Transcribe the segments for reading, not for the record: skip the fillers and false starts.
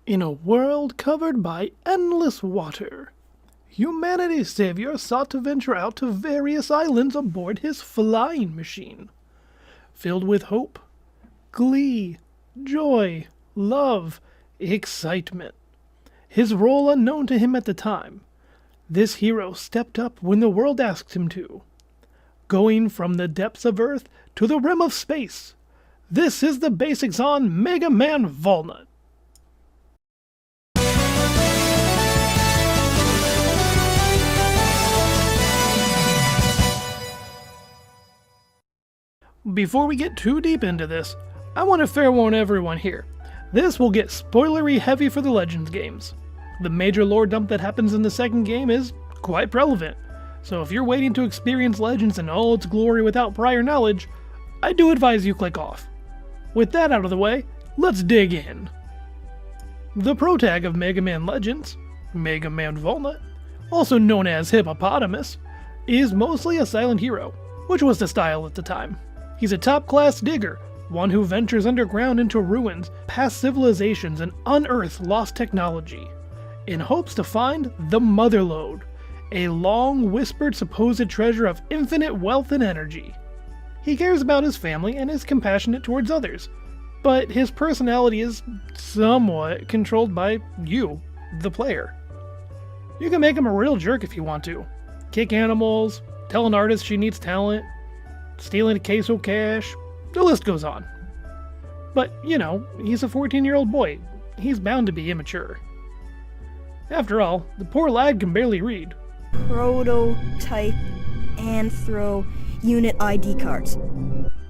In a world covered by endless water, humanity's savior sought to venture out to various islands aboard his flying machine. Filled with hope, glee, joy, love, excitement. His role unknown to him at the time, this hero stepped up when the world asked him to. Going from the depths of Earth to the rim of space. This is the basics on Mega Man Volnutt. Before we get too deep into this, I want to fair warn everyone here. This will get spoilery heavy for the Legends games. The major lore dump that happens in the second game is quite relevant, so if you're waiting to experience Legends in all its glory without prior knowledge, I do advise you click off. With that out of the way, let's dig in. The protag of Mega Man Legends, Mega Man Volnutt, also known as Hippopotamus, is mostly a silent hero, which was the style at the time. He's a top-class digger, one who ventures underground into ruins, past civilizations, and unearth lost technology, in hopes to find the Motherlode, a long-whispered supposed treasure of infinite wealth and energy. He cares about his family and is compassionate towards others, but his personality is somewhat controlled by you, the player. You can make him a real jerk if you want to. Kick animals, tell an artist she needs talent, stealing a queso cash, the list goes on. But, you know, he's a 14-year-old boy. He's bound to be immature. After all, the poor lad can barely read. Prototype Anthro Unit ID cards.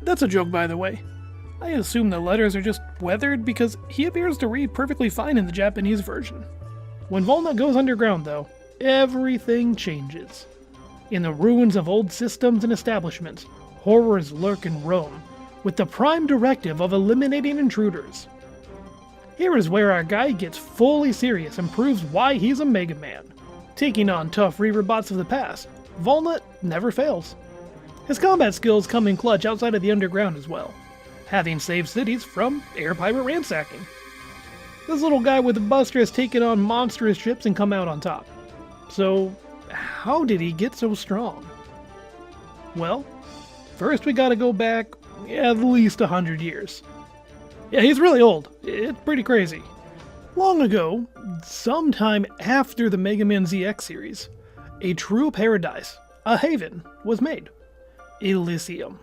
That's a joke, by the way. I assume the letters are just weathered because he appears to read perfectly fine in the Japanese version. When Volnutt goes underground, though, everything changes. In the ruins of old systems and establishments, horrors lurk and roam, with the prime directive of eliminating intruders. Here is where our guy gets fully serious and proves why he's a Mega Man. Taking on tough Reaver-bots of the past, Volnutt never fails. His combat skills come in clutch outside of the underground as well, having saved cities from air pirate ransacking. This little guy with the Buster has taken on monstrous ships and come out on top. So, how did he get so strong? Well, first we gotta go back at least 100 years. Yeah, he's really old. It's pretty crazy. Long ago, sometime after the Mega Man ZX series, a true paradise, a haven, was made. Elysium.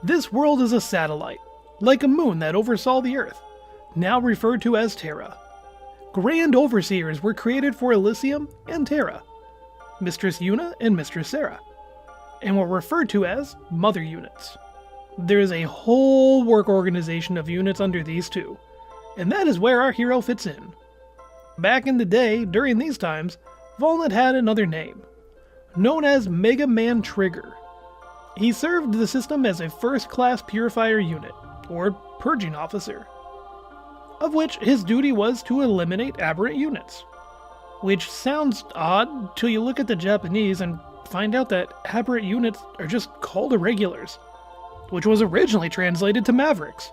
This world is a satellite, like a moon that oversaw the Earth, now referred to as Terra. Grand Overseers were created for Elysium and Terra, Mistress Yuna and Mistress Sarah, and were referred to as Mother Units. There is a whole work organization of units under these two, and that is where our hero fits in. Back in the day, during these times, Volnutt had another name, known as Mega Man Trigger. He served the system as a first-class purifier unit, or purging officer, of which his duty was to eliminate aberrant units. Which sounds odd till you look at the Japanese and find out that aberrant units are just called irregulars, which was originally translated to Mavericks.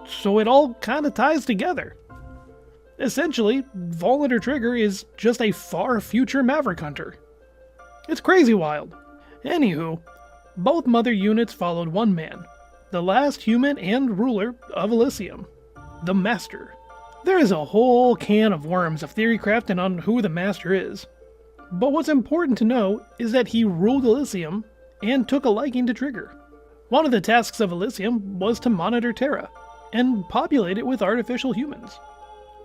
So it all kinda ties together. Essentially, Volnutt or Trigger is just a far future Maverick hunter. It's crazy wild. Anywho, both Mother Units followed one man, the last human and ruler of Elysium, the Master. There is a whole can of worms of theory crafting on who the Master is. But what's important to know is that he ruled Elysium and took a liking to Trigger. One of the tasks of Elysium was to monitor Terra and populate it with artificial humans.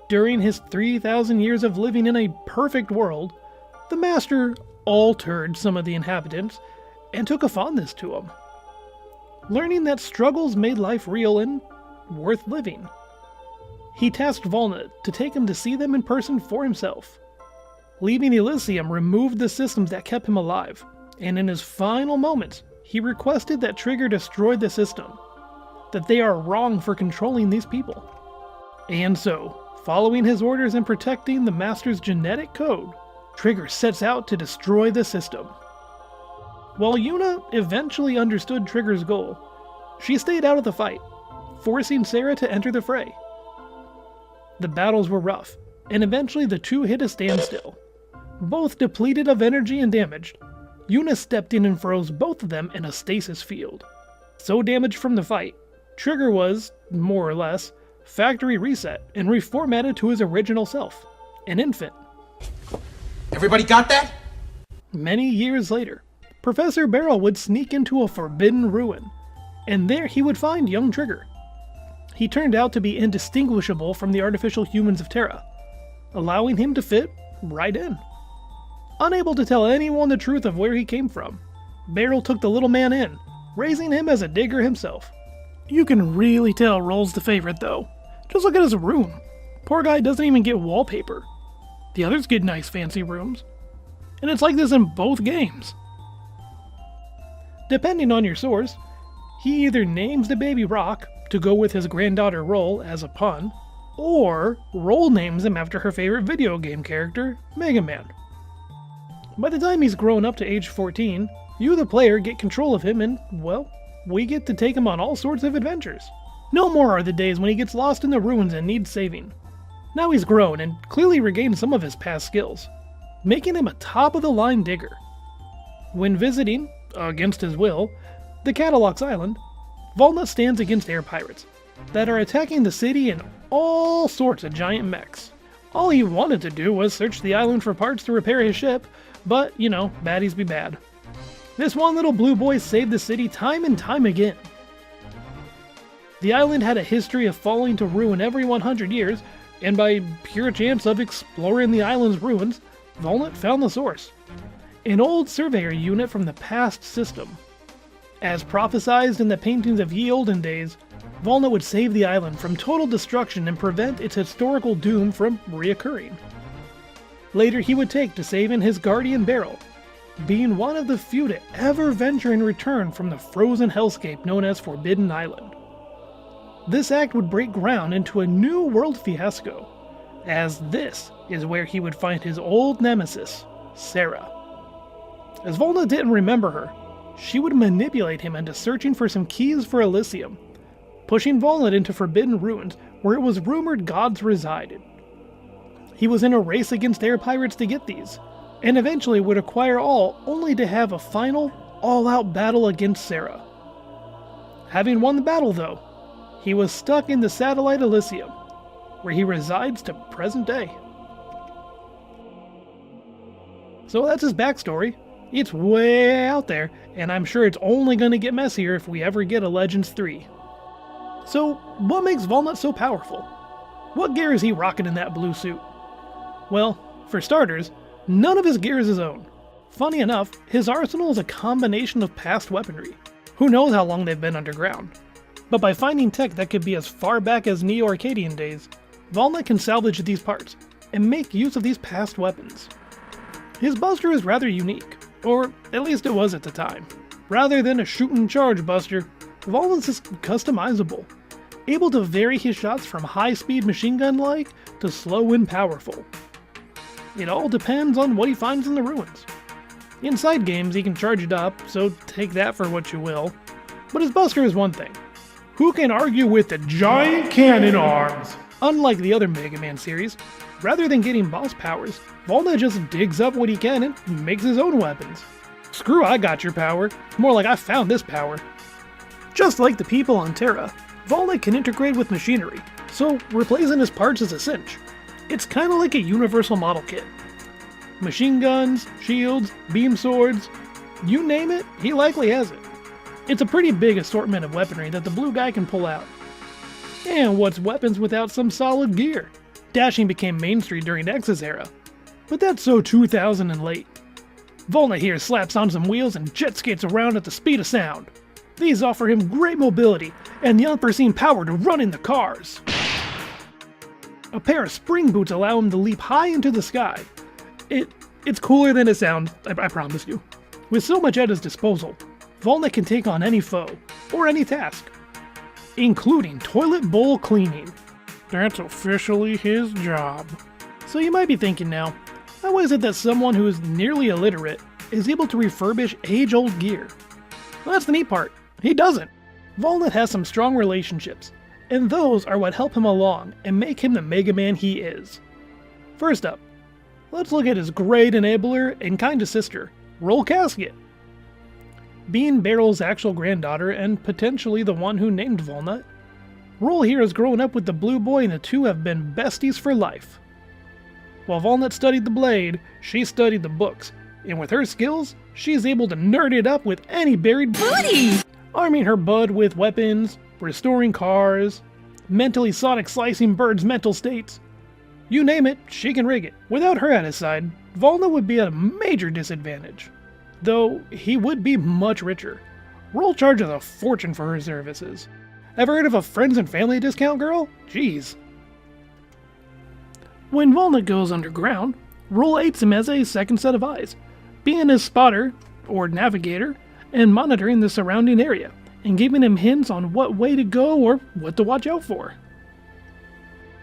During his 3,000 years of living in a perfect world, the Master altered some of the inhabitants and took a fondness to them, learning that struggles made life real and worth living. He tasked Volnutt to take him to see them in person for himself. Leaving Elysium removed the systems that kept him alive, and in his final moments, he requested that Trigger destroy the system, that they are wrong for controlling these people. And so, following his orders and protecting the Master's genetic code, Trigger sets out to destroy the system. While Yuna eventually understood Trigger's goal, she stayed out of the fight, forcing Sarah to enter the fray. The battles were rough, and eventually the two hit a standstill. Both depleted of energy and damaged, Unit stepped in and froze both of them in a stasis field. So damaged from the fight, Trigger was, more or less, factory reset and reformatted to his original self, an infant. Everybody got that? Many years later, Professor Barrel would sneak into a forbidden ruin, and there he would find young Trigger. He turned out to be indistinguishable from the artificial humans of Terra, allowing him to fit right in. Unable to tell anyone the truth of where he came from, Barrel took the little man in, raising him as a digger himself. You can really tell Roll's the favorite though. Just look at his room. Poor guy doesn't even get wallpaper. The others get nice fancy rooms. And it's like this in both games. Depending on your source, he either names the baby Rock to go with his granddaughter Roll as a pun, or Roll names him after her favorite video game character, Mega Man. By the time he's grown up to age 14, you the player get control of him and, well, we get to take him on all sorts of adventures. No more are the days when he gets lost in the ruins and needs saving. Now he's grown and clearly regained some of his past skills, making him a top-of-the-line digger. When visiting, against his will, the Catalox Island, Volnutt stands against air pirates that are attacking the city in all sorts of giant mechs. All he wanted to do was search the island for parts to repair his ship, but, you know, baddies be bad. This one little blue boy saved the city time and time again. The island had a history of falling to ruin every 100 years, and by pure chance of exploring the island's ruins, Volnutt found the source. An old surveyor unit from the past system. As prophesized in the paintings of ye olden days, Volnutt would save the island from total destruction and prevent its historical doom from reoccurring. Later he would take to saving his guardian Barrel, being one of the few to ever venture and return from the frozen hellscape known as Forbidden Island. This act would break ground into a new world fiasco, as this is where he would find his old nemesis, Sarah. As Volnutt didn't remember her, she would manipulate him into searching for some keys for Elysium, pushing Volnutt into forbidden ruins where it was rumored gods resided. He was in a race against air pirates to get these, and eventually would acquire all only to have a final, all-out battle against Sarah. Having won the battle though, he was stuck in the satellite Elysium, where he resides to present day. So that's his backstory. It's way out there, and I'm sure it's only going to get messier if we ever get a Legends 3. So, what makes Volnutt so powerful? What gear is he rocking in that blue suit? Well, for starters, none of his gear is his own. Funny enough, his arsenal is a combination of past weaponry. Who knows how long they've been underground. But by finding tech that could be as far back as Neo-Arcadian days, Volnutt can salvage these parts and make use of these past weapons. His buster is rather unique, or at least it was at the time. Rather than a shoot and charge buster, Volnutt is customizable, able to vary his shots from high-speed machine gun-like to slow and powerful. It all depends on what he finds in the ruins. Inside games he can charge it up, so take that for what you will. But his buster is one thing. Who can argue with the giant cannon arms? Unlike the other Mega Man series, rather than getting boss powers, Volnutt just digs up what he can and makes his own weapons. Screw I got your power, more like I found this power. Just like the people on Terra, Volnutt can integrate with machinery, so replacing his parts is a cinch. It's kinda like a universal model kit. Machine guns, shields, beam swords, you name it, he likely has it. It's a pretty big assortment of weaponry that the blue guy can pull out. And what's weapons without some solid gear? Dashing became mainstream during X's era, but that's so 2000 and late. Volnutt here slaps on some wheels and jet skates around at the speed of sound. These offer him great mobility and the unforeseen power to run in the cars. A pair of spring boots allow him to leap high into the sky. It's cooler than it sounds, I promise you. With so much at his disposal, Volnutt can take on any foe, or any task, including toilet bowl cleaning. That's officially his job. So you might be thinking now, how is it that someone who is nearly illiterate is able to refurbish age-old gear? Well, that's the neat part. He doesn't. Volnutt has some strong relationships, and those are what help him along and make him the Mega Man he is. First up, let's look at his great enabler and kind sister, Roll Casket. Being Barrel's actual granddaughter and potentially the one who named Volnutt, Roll here has grown up with the Blue Boy and the two have been besties for life. While Volnutt studied the blade, she studied the books, and with her skills, she is able to nerd it up with any buried booty! Arming her bud with weapons, restoring cars, mentally sonic slicing birds' mental states. You name it, she can rig it. Without her at his side, Volnutt would be at a major disadvantage. Though he would be much richer. Roll charges a fortune for her services. Ever heard of a friends and family discount girl? Jeez. When Volnutt goes underground, Roll aids him as a second set of eyes, being his spotter, or navigator, and monitoring the surrounding area, and giving him hints on what way to go or what to watch out for.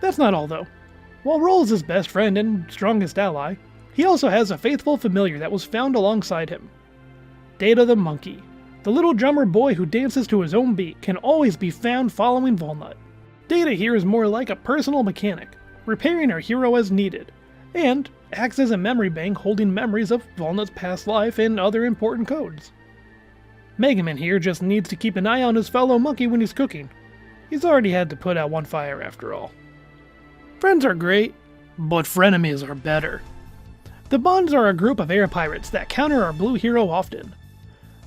That's not all though. While Roll is his best friend and strongest ally, he also has a faithful familiar that was found alongside him. Data the monkey, the little drummer boy who dances to his own beat, can always be found following Volnutt. Data here is more like a personal mechanic, repairing our hero as needed, and acts as a memory bank holding memories of Volnutt's past life and other important codes. Mega Man here just needs to keep an eye on his fellow monkey when he's cooking. He's already had to put out one fire after all. Friends are great, but frenemies are better. The Bonds are a group of air pirates that counter our blue hero often.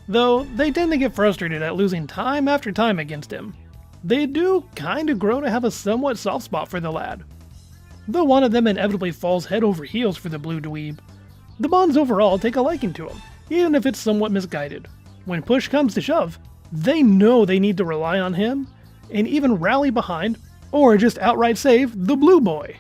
Though they tend to get frustrated at losing time after time against him, they do kinda grow to have a somewhat soft spot for the lad. Though one of them inevitably falls head over heels for the blue dweeb, the Bonds overall take a liking to him, even if it's somewhat misguided. When push comes to shove, they know they need to rely on him, and even rally behind, or just outright save, the blue boy.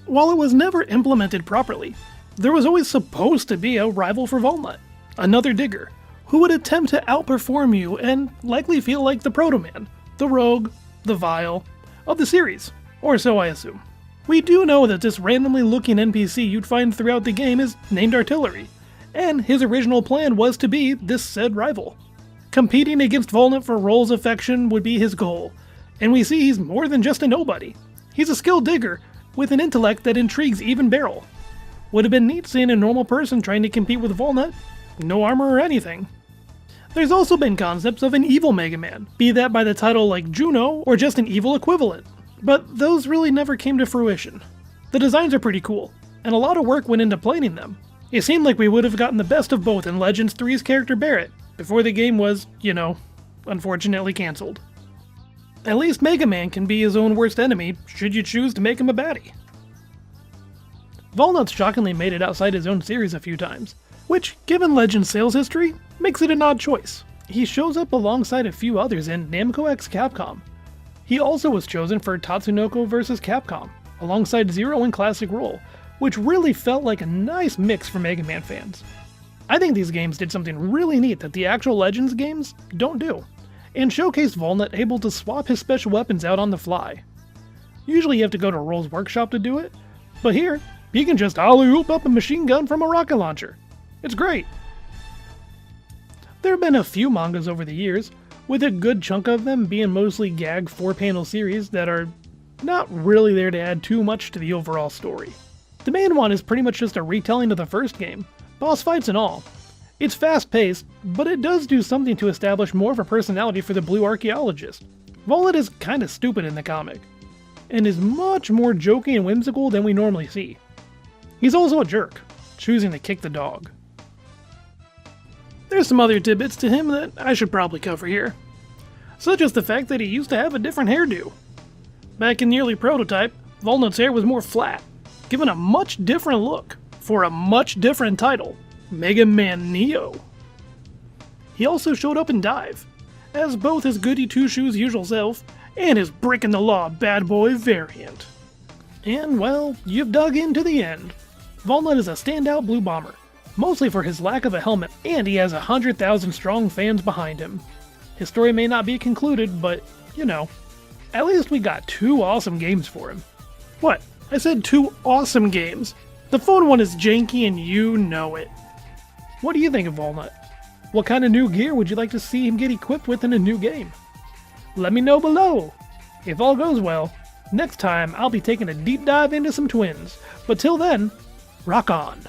While it was never implemented properly, there was always supposed to be a rival for Volnutt, another digger, who would attempt to outperform you and likely feel like the Proto-Man, the Rogue, the Vile, of the series, or so I assume. We do know that this randomly looking NPC you'd find throughout the game is named Artillery, and his original plan was to be this said rival. Competing against Volnutt for Roll's affection would be his goal, and we see he's more than just a nobody. He's a skilled digger with an intellect that intrigues even Barrel. Would have been neat seeing a normal person trying to compete with Volnutt, no armor or anything. There's also been concepts of an evil Mega Man, be that by the title like Juno or just an evil equivalent, but those really never came to fruition. The designs are pretty cool, and a lot of work went into planing them. It seemed like we would have gotten the best of both in Legends 3's character Barret, before the game was, unfortunately cancelled. At least Mega Man can be his own worst enemy, should you choose to make him a baddie. Volnutt's shockingly made it outside his own series a few times, which, given Legend's sales history, makes it an odd choice. He shows up alongside a few others in Namco x Capcom. He also was chosen for Tatsunoko vs. Capcom, alongside Zero in Classic Roll, which really felt like a nice mix for Mega Man fans. I think these games did something really neat that the actual Legends games don't do, and showcased Volnutt able to swap his special weapons out on the fly. Usually you have to go to Roll's workshop to do it, but here, he can just alley-oop up a machine gun from a rocket launcher. It's great! There have been a few mangas over the years, with a good chunk of them being mostly gag 4-panel series that are not really there to add too much to the overall story. The main one is pretty much just a retelling of the first game, boss fights and all. It's fast-paced, but it does do something to establish more of a personality for the Blue Archaeologist. Volnutt is kinda stupid in the comic, and is much more jokey and whimsical than we normally see. He's also a jerk, choosing to kick the dog. There's some other tidbits to him that I should probably cover here, such as the fact that he used to have a different hairdo. Back in the early prototype, Volnutt's hair was more flat, given a much different look for a much different title, Mega Man Neo. He also showed up in Dive, as both his goody two-shoes usual self and his breaking the law bad boy variant. And well, you've dug into the end. Volnutt is a standout blue bomber, mostly for his lack of a helmet, and he has 100,000 strong fans behind him. His story may not be concluded, but, at least we got 2 awesome games for him. What? I said 2 awesome games. The phone one is janky and you know it. What do you think of Volnutt? What kind of new gear would you like to see him get equipped with in a new game? Let me know below. If all goes well, Next time, I'll be taking a deep dive into some twins. But till then, rock on.